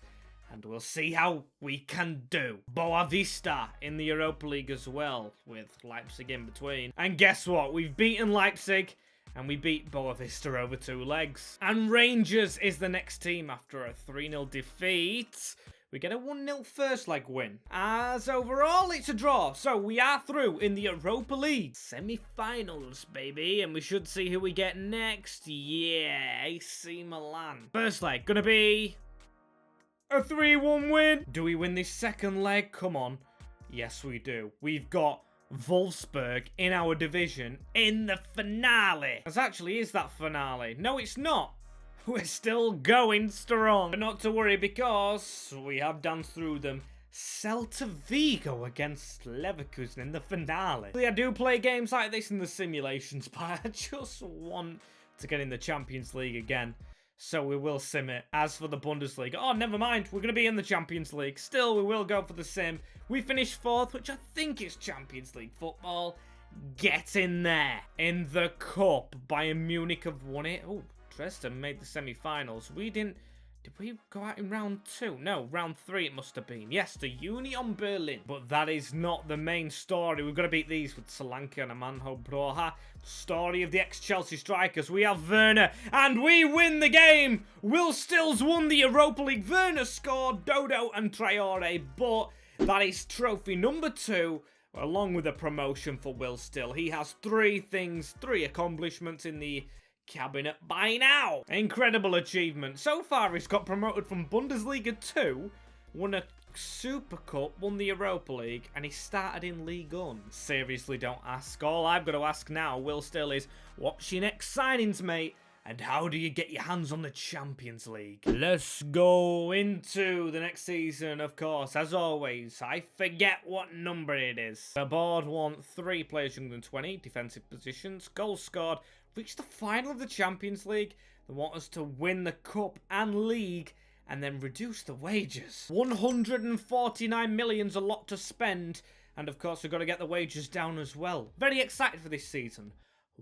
S1: And we'll see how we can do. Boavista in the Europa League as well, with Leipzig in between. And guess what? We've beaten Leipzig, and we beat Boavista over 2 legs. And Rangers is the next team after a 3-0 defeat. We get a 1-0 first leg win. As overall, it's a draw. So we are through in the Europa League. Semi-finals, baby. And we should see who we get next. Yeah, AC Milan. First leg, gonna be a 3-1 win. Do we win this second leg? Come on. Yes, we do. We've got Wolfsburg in our division in the finale. As actually is that finale. No, it's not. We're still going strong. But not to worry because we have danced through them. Celta Vigo against Leverkusen in the finale. I do play games like this in the simulations, but I just want to get in the Champions League again. So we will sim it. As for the Bundesliga, oh, never mind. We're going to be in the Champions League. Still, we will go for the sim. We finished 4th, which I think is Champions League football. Get in there. In the cup, Bayern Munich have won it. Oh, Dresden made the semi-finals. We didn't... Did we go out in round 2? No, round 3 it must have been. Yes, the Union Berlin. But that is not the main story. We've got to beat these with Solanke and Amanho Broha. Story of the ex-Chelsea strikers. We have Werner, and we win the game. Will Stills won the Europa League. Werner scored, Dodo and Traore. But that is trophy number 2, along with a promotion for Will Still. He has 3 accomplishments in the cabinet by now. Incredible achievement. So far, he's got promoted from Bundesliga 2, won a Super Cup, won the Europa League, and he started in Ligue 1. Seriously, don't ask. All I've got to ask now, Will Still, is what's your next signings, mate? And how do you get your hands on the Champions League? Let's go into the next season, of course. As always, I forget what number it is. The board want 3 players younger than 20, defensive positions, goals scored, reach the final of the Champions League. They want us to win the Cup and League and then reduce the wages. 149 million's a lot to spend. And of course, we've got to get the wages down as well. Very excited for this season.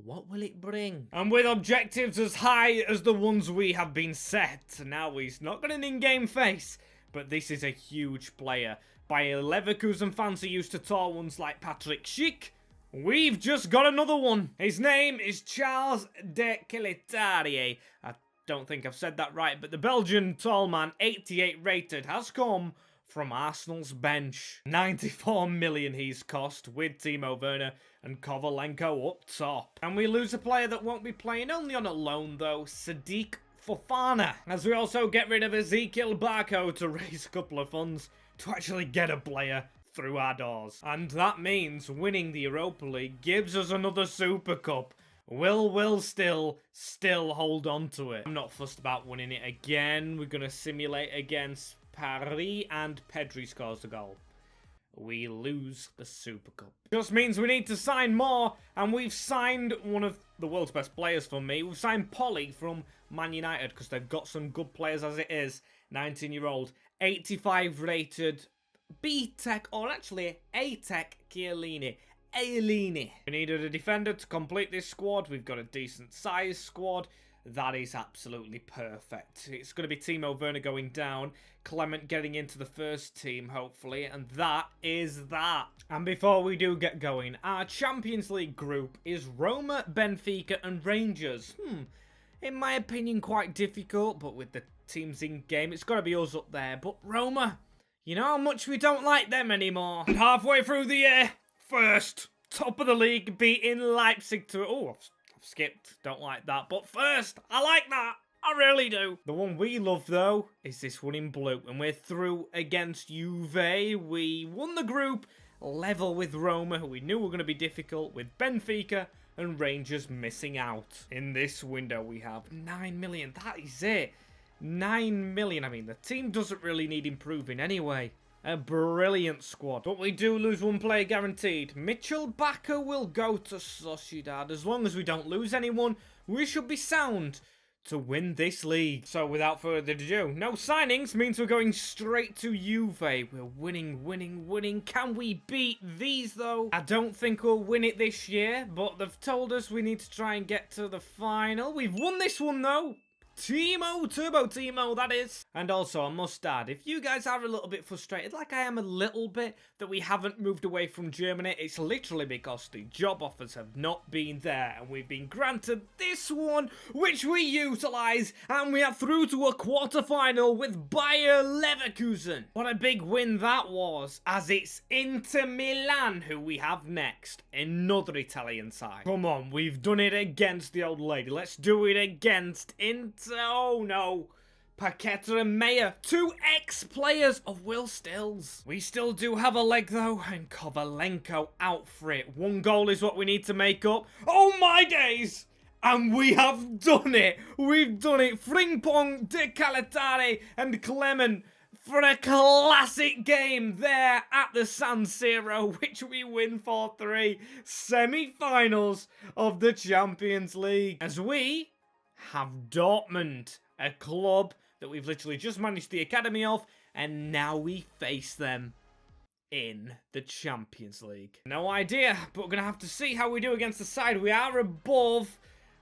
S1: What will it bring? And with objectives as high as the ones we have been set, now he's not got an in-game face, but this is a huge player. By Leverkusen fans who used to tall ones like Patrick Schick, we've just got another one. His name is Charles de Keletarié. I don't think I've said that right, but the Belgian tall man, 88 rated, has come from Arsenal's bench. 94 million he's cost with Timo Werner and Kovalenko up top. And we lose a player that won't be playing, only on a loan though, Sadiq Fofana. As we also get rid of Ezekiel Barco to raise a couple of funds to actually get a player. through our doors. And that means winning the Europa League gives us another Super Cup. Will still hold on to it. I'm not fussed about winning it again. We're going to simulate against Paris and Pedri scores the goal. We lose the Super Cup. Just means we need to sign more, and we've signed one of the world's best players for me. We've signed Polly from Man United because they've got some good players as it is. 19-year-old, 85 rated B-Tech, or actually A-Tech Chiellini. We needed a defender to complete this squad. We've got a decent size squad. That is absolutely perfect. It's going to be Timo Werner going down, Clement getting into the first team, hopefully, and that is that. And before we do get going, our Champions League group is Roma, Benfica, and Rangers. In my opinion, quite difficult, but with the teams in game, it's got to be us up there. But Roma, you know how much we don't like them anymore. And halfway through the year, first, top of the league, beating Leipzig to... Oh, I've skipped. Don't like that. But first, I like that. I really do. The one we love, though, is this one in blue. And we're through against Juve. We won the group, level with Roma, who we knew were going to be difficult, with Benfica and Rangers missing out. In this window, we have 9 million. That is it. 9 million. I mean, the team doesn't really need improving anyway. A brilliant squad. But we do lose one player guaranteed. Mitchell Bakker will go to Sociedad. As long as we don't lose anyone, we should be sound to win this league. So without further ado, no signings means we're going straight to Juve. We're winning. Can we beat these though? I don't think we'll win it this year, but they've told us we need to try and get to the final. We've won this one though. Turbo Timo, that is. And also, I must add, if you guys are a little bit frustrated, like I am a little bit, that we haven't moved away from Germany, it's literally because the job offers have not been there, and we've been granted this one, which we utilise, and we are through to a quarter-final with Bayer Leverkusen. What a big win that was, as it's Inter Milan who we have next, another Italian side. Come on, we've done it against the old lady. Let's do it against Inter. Oh no, Paqueta and Meyer, two ex-players of Will Stills. We still do have a leg though, and Kovalenko out for it. One goal is what we need to make up. Oh my days! And we have done it. We've done it. Frimpong, De Calatare, and Clement for a classic game there at the San Siro, which we win 4-3. Semi-finals of the Champions League. As we have Dortmund, a club that we've literally just managed the academy of, and now we face them in the Champions League. No idea, but we're going to have to see how we do against the side. We are above,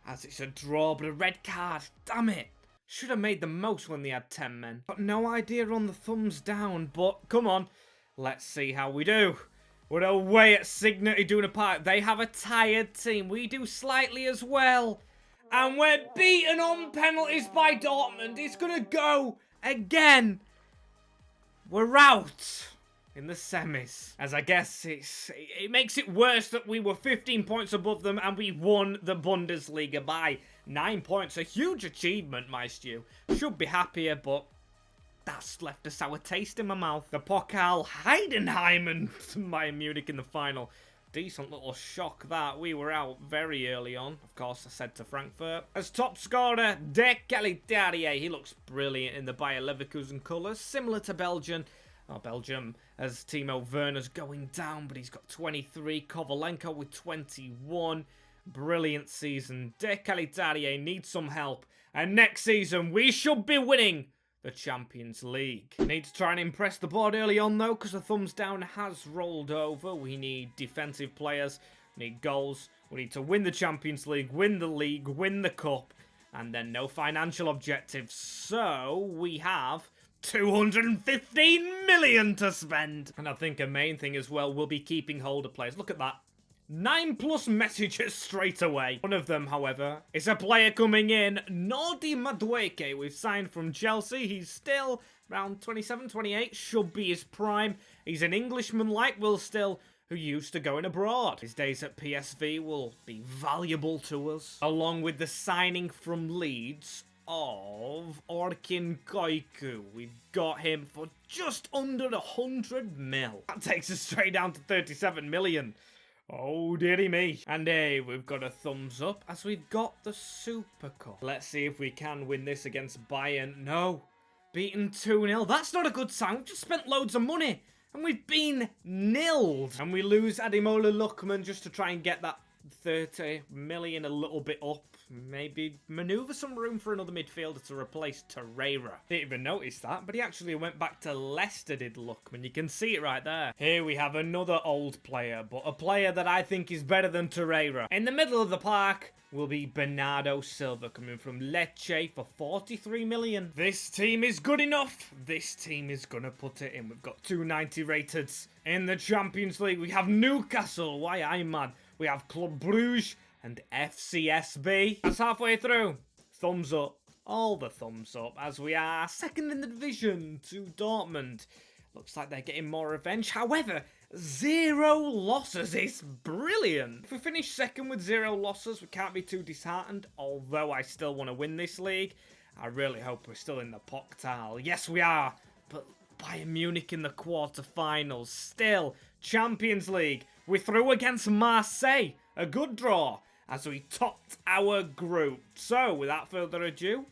S1: as it's a draw, but a red card. Damn it. Should have made the most when they had 10 men. Got no idea on the thumbs down, but come on. Let's see how we do. We're away at Signet Iduna Park. They have a tired team. We do slightly as well. And we're beaten on penalties by Dortmund. It's going to go again. We're out in the semis. As I guess it makes it worse that we were 15 points above them and we won the Bundesliga by 9 points. A huge achievement, my stew. Should be happier, but that's left a sour taste in my mouth. The Pokal Heidenheim and Bayern Munich in the final. Decent little shock that. We were out very early on. Of course, I said to Frankfurt. As top scorer, De Calatare. He looks brilliant in the Bayer Leverkusen colours. Similar to Belgium, as Timo Werner's going down, but he's got 23. Kovalenko with 21. Brilliant season. De Calatare needs some help. And next season, we should be winning the Champions League. Need to try and impress the board early on though, because the thumbs down has rolled over. We need defensive players, we need goals, we need to win the Champions League, win the cup, and then no financial objectives. So we have 215 million to spend. And I think a main thing as well will be keeping hold of players. Look at that. 9+ messages straight away. One of them, however, is a player coming in, Nordi Madueke. We've signed from Chelsea. He's still around 27, 28. Should be his prime. He's an Englishman like Will Still, who used to going abroad. His days at PSV will be valuable to us. Along with the signing from Leeds of Orkin Koiku. We've got him for just under 100 mil. That takes us straight down to 37 million. Oh, dearie me. And hey, we've got a thumbs up as we've got the Super Cup. Let's see if we can win this against Bayern. No. Beaten 2-0. That's not a good sign. We've just spent loads of money. And we've been nilled. And we lose Ademola Lookman just to try and get that 30 million a little bit up. Maybe manoeuvre some room for another midfielder to replace Torreira. Didn't even notice that, but he actually went back to Leicester, did Lookman. You can see it right there. Here we have another old player, but a player that I think is better than Torreira. In the middle of the park will be Bernardo Silva coming from Lecce for 43 million. This team is good enough. This team is going to put it in. We've got 290 rated. In the Champions League, we have Newcastle. Why I'm mad. We have Club Bruges and FCSB. That's halfway through. Thumbs up. All the thumbs up as we are second in the division to Dortmund. Looks like they're getting more revenge. However, 0 losses is brilliant. If we finish second with 0 losses, we can't be too disheartened. Although I still want to win this league. I really hope we're still in the Pokal. Yes, we are. But Bayern Munich in the quarterfinals. Still, Champions League. We're through against Marseille. A good draw as we topped our group. So, without further ado,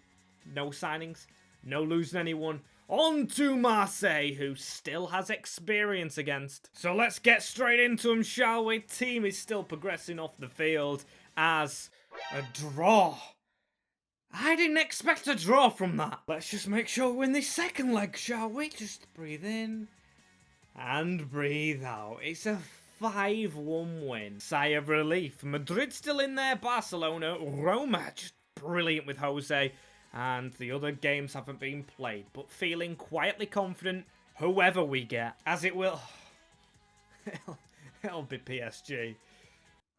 S1: no signings, no losing anyone. On to Marseille, who still has experience against. So let's get straight into them, shall we? Team is still progressing off the field as a draw. I didn't expect a draw from that. Let's just make sure we win this second leg, shall we? Just breathe in and breathe out. It's a 5-1 win. Sigh of relief. Madrid still in there. Barcelona. Roma just brilliant with Jose. And the other games haven't been played. But feeling quietly confident whoever we get. As it will. It'll be PSG.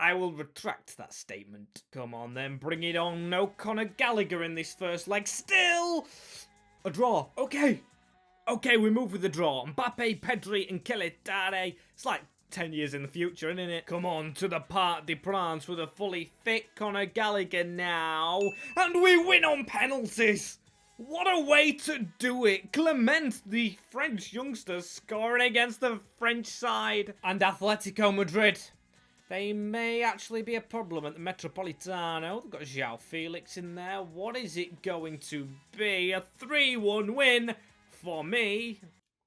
S1: I will retract that statement. Come on then. Bring it on. No Conor Gallagher in this first leg. Still a draw. Okay. Okay, we move with the draw. Mbappe, Pedri and Keletare. It's like 10 years in the future, isn't it? Come on to the Parc des Princes with a fully fit Conor Gallagher now. And we win on penalties. What a way to do it. Clement, the French youngster, scoring against the French side. And Atletico Madrid. They may actually be a problem at the Metropolitano. They've got João Felix in there. What is it going to be? A 3-1 win for me.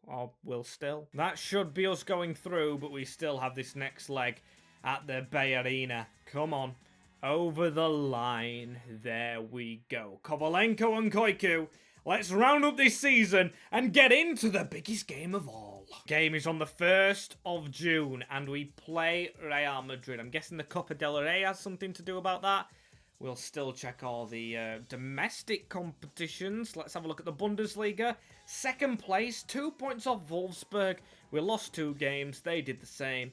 S1: Or will still. That should be us going through, but we still have this next leg at the Bay Arena. Come on. Over the line. There we go. Kovalenko and Koiku. Let's round up this season and get into the biggest game of all. Game is on the 1st of June and we play Real Madrid. I'm guessing the Copa del Rey has something to do about that. We'll still check all the domestic competitions. Let's have a look at the Bundesliga. Second place, 2 points off Wolfsburg. We lost 2 games. They did the same.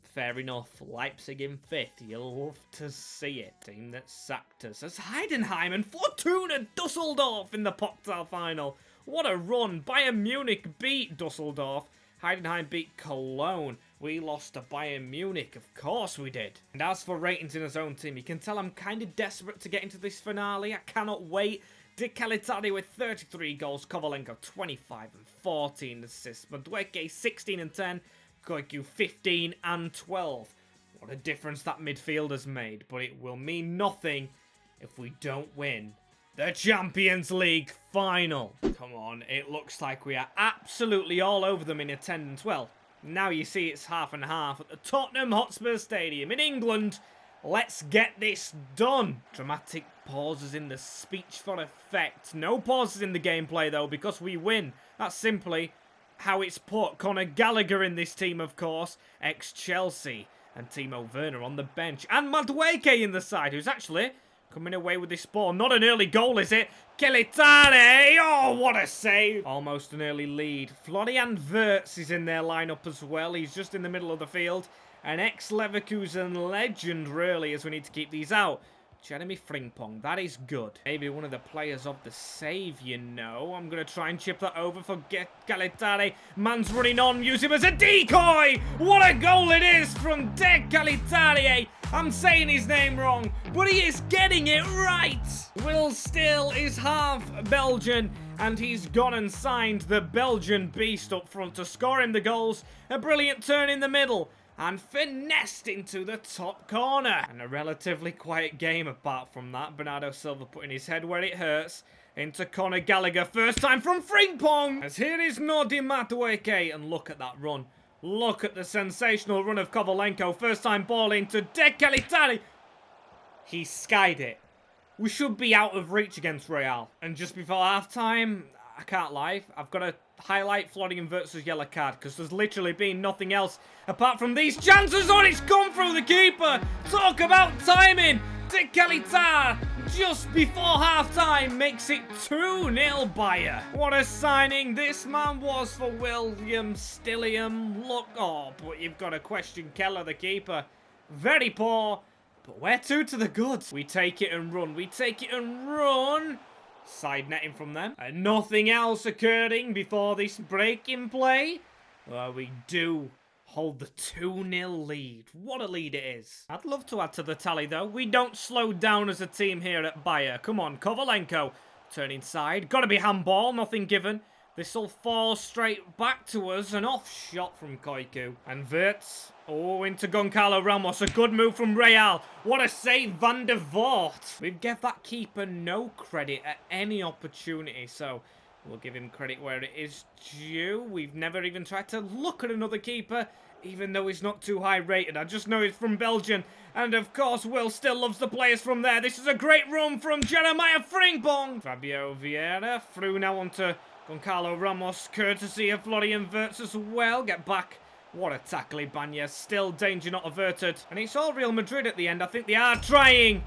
S1: Fair enough. Leipzig in 5th. You'll love to see it. Team that sacked us as Heidenheim and Fortuna Dusseldorf in the Pokal final. What a run. Bayern Munich beat Dusseldorf. Heidenheim beat Cologne. We lost to Bayern Munich. Of course we did. And as for ratings in his own team, you can tell I'm kind of desperate to get into this finale. I cannot wait. De Calitari with 33 goals. Kovalenko 25 and 14 assists. Madueke 16 and 10. Koiku 15 and 12. What a difference that midfield has made. But it will mean nothing if we don't win the Champions League final. Come on, it looks like we are absolutely all over them in attendance. Well, now you see it's half and half at the Tottenham Hotspur Stadium in England. Let's get this done. Dramatic pauses in the speech for effect. No pauses in the gameplay though, because we win. That's simply how it's put. Conor Gallagher in this team, of course. Ex-Chelsea. And Timo Werner on the bench. And Madueke in the side, who's actually coming away with this ball. Not an early goal, is it? Keletare! Oh, what a save! Almost an early lead. Florian Wirtz is in their lineup as well. He's just in the middle of the field. An ex-Leverkusen legend, really, as we need to keep these out. Jeremy Frimpong, that is good. Maybe one of the players of the save, you know. I'm going to try and chip that over for Galitare. Man's running on, use him as a decoy! What a goal it is from De Galitare! I'm saying his name wrong, but he is getting it right! Will Still is half Belgian, and he's gone and signed the Belgian beast up front to score him the goals. A brilliant turn in the middle. And finessed into the top corner. And a relatively quiet game apart from that. Bernardo Silva putting his head where it hurts. Into Conor Gallagher. First time from Frimpong. As here is Nordi Madueke. And look at that run. Look at the sensational run of Kovalenko. First time ball into De Galitare. He skied it. We should be out of reach against Real. And just before half-time, I can't lie, I've got to highlight Florian Wirtz's yellow card because there's literally been nothing else apart from these chances. Oh, it's come through the keeper. Talk about timing. De Galitare just before half-time makes it 2-0 Bayer. What a signing this man was for William Stilliam. Look, oh, but you've got to question Keller, the keeper. Very poor, but we're two to the good. We take it and run. We take it and run. Side netting from them. And nothing else occurring before this break in play. Well, we do hold the 2-0 lead. What a lead it is. I'd love to add to the tally, though. We don't slow down as a team here at Bayer. Come on, Kovalenko. Turn inside. Got to be handball. Nothing given. This'll fall straight back to us. An off shot from Koiku. And Wirtz. Oh, into Goncalo Ramos. A good move from Real. What a save, Van der Voort. We've given that keeper no credit at any opportunity. So we'll give him credit where it is due. We've never even tried to look at another keeper, even though he's not too high rated. I just know he's from Belgium. And of course, Will still loves the players from there. This is a great run from Jeremiah Frimpong. Fabio Vieira through now onto Goncalo Ramos, courtesy of Florian Wirtz as well. Get back. What a tackle, Ibanez. Still danger not averted. And it's all Real Madrid at the end. I think they are trying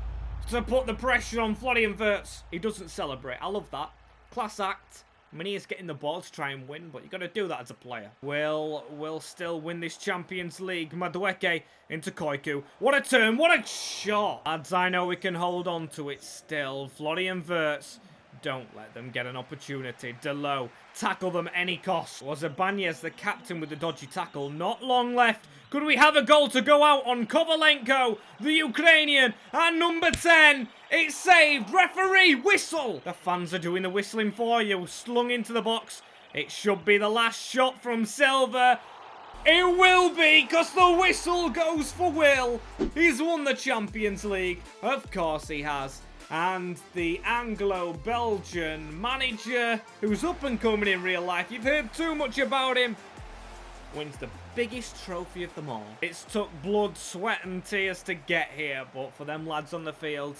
S1: to put the pressure on Florian Wirtz. He doesn't celebrate. I love that. Class act. I mean, he is getting the ball to try and win, but you've got to do that as a player. Will still win this Champions League. Madueke into Koiku. What a turn. What a shot. Lads, I know we can hold on to it still. Florian Wirtz. Don't let them get an opportunity. Delo, tackle them any cost. Was Ibanez the captain with the dodgy tackle? Not long left. Could we have a goal to go out on Kovalenko, the Ukrainian, and number 10? It's saved. Referee, whistle. The fans are doing the whistling for you. Slung into the box. It should be the last shot from Silva. It will be, because the whistle goes for Will. He's won the Champions League. Of course he has. And the Anglo-Belgian manager, who's up and coming in real life, you've heard too much about him, wins the biggest trophy of them all. It's took blood, sweat and tears to get here, but for them lads on the field,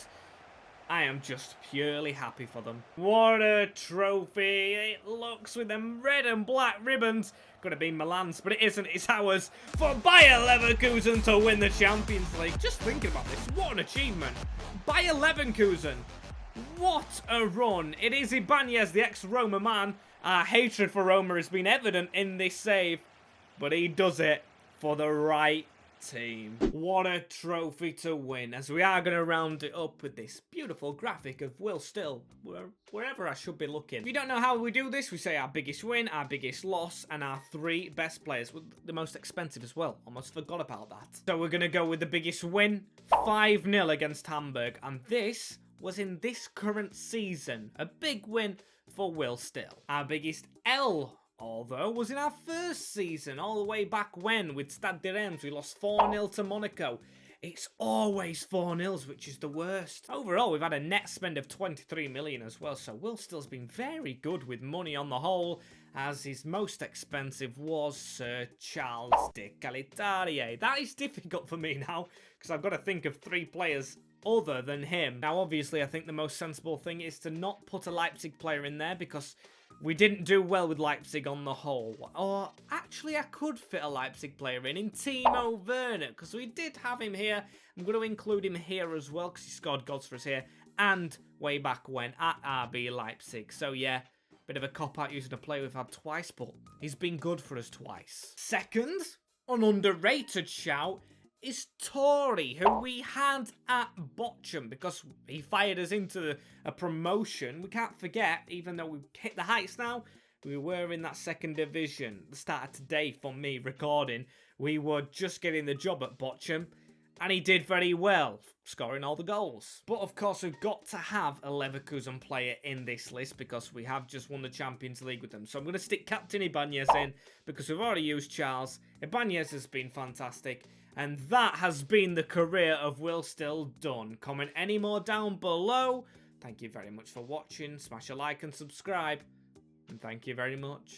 S1: I am just purely happy for them. What a trophy it looks with them red and black ribbons. Could have been Milan's, but it isn't. It's ours for Bayer Leverkusen to win the Champions League. Just thinking about this, what an achievement. Bayer Leverkusen, what a run. It is Ibanez, the ex-Roma man. Our hatred for Roma has been evident in this save, but he does it for the right team. What a trophy to win, as we are going to round it up with this beautiful graphic of Will Still, wherever I should be looking. If you don't know how we do this, we say our biggest win, our biggest loss, and our 3 best players, with the most expensive as well. Almost forgot about that. So we're going to go with the biggest win, 5-0 against Hamburg, and this was in this current season. A big win for Will Still. Our biggest L, although, was in our first season, all the way back when, with Stade de Reims, we lost 4-0 to Monaco. It's always 4-0s, which is the worst. Overall, we've had a net spend of 23 million as well, so Will Still's been very good with money on the whole, as his most expensive was Sir Charles de Galitare. That is difficult for me now, because I've got to think of 3 players other than him. Now, obviously, I think the most sensible thing is to not put a Leipzig player in there, because we didn't do well with Leipzig on the whole. Or, actually, I could fit a Leipzig player in Timo Werner, because we did have him here. I'm going to include him here as well, because he scored goals for us here, and way back when at RB Leipzig. So, yeah, bit of a cop-out using a player we've had twice, but he's been good for us twice. Second, an underrated shout, is Tory, who we had at Bochum because he fired us into a promotion. We can't forget, even though we've hit the heights now, we were in that second division. The start of today, for me recording, we were just getting the job at Bochum, and he did very well, scoring all the goals. But of course, we've got to have a Leverkusen player in this list because we have just won the Champions League with them. So I'm going to stick Captain Ibanez in because we've already used Charles. Ibanez has been fantastic. And that has been the career of Will Still done. Comment any more down below. Thank you very much for watching. Smash a like and subscribe. And thank you very much.